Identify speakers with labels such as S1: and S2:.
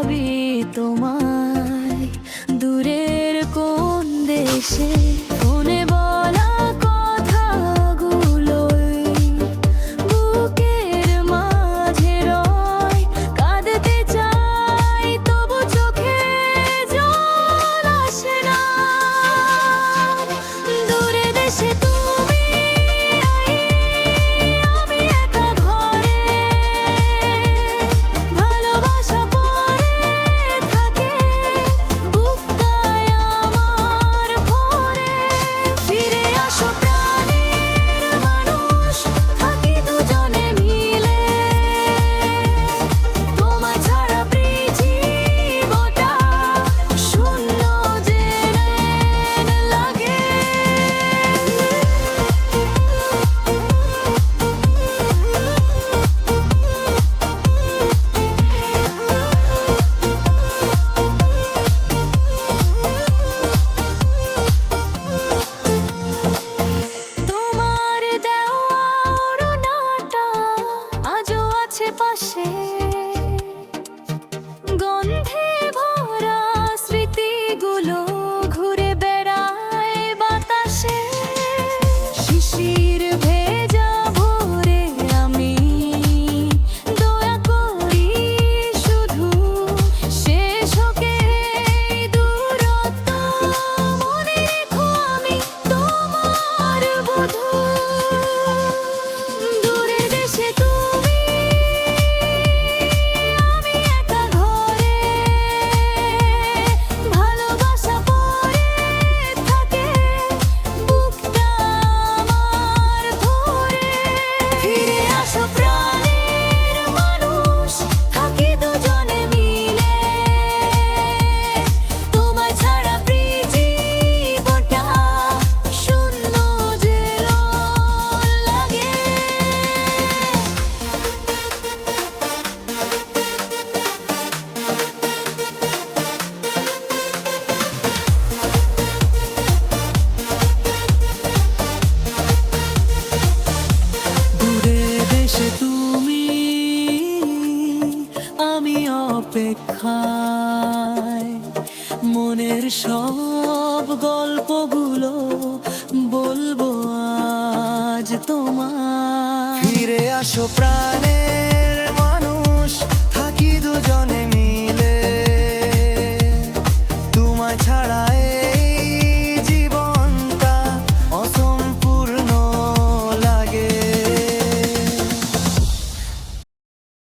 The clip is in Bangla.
S1: ভাবি তোমায় দূরের কোন দেশে ফোনে বলা কথাগুলোই বুকের মাঝে রয় কাঁদতে চাই তবু চোখে জল আসে না দূরে দেশে তুমি আমি একা ঘরে ভালোবাসা পড়ে থাকে বুকটায় আমার ভরে ফিরে আসো প্রাণের মানুষ থাকি দুজনে মিলে তোমায় ছাড়া পৃথিবীটা শূন্য যে লাগে তোমার দেওয়া ওড়নাটা আজও আছে পাশে গন্ধে ভরা স্মৃতিগুলো ঘুরে বেড়ায় বাতাসে শিশির ভেজা ভোরে আমি দয়া করি শুধু শেষ হোকে এই দূরত্ব মনে রেখো আমি তোমার বধূ দূরে দেশে তুমি আমি একা ঘরে ভালোবাসা পড়ে থাকে বুকটা আমার ভরে ফিরে আসো প্রাণের মানুষ থাকি দুজনে মিলে তোমায় ছাড়া পৃথিবীটা শূন্য যে লাগে দূরে দেশে তুমি আমি অপেক্ষায় মনের সব গল্পগুলো বলবো আজ তোমায় ফিরে আসো প্রাণে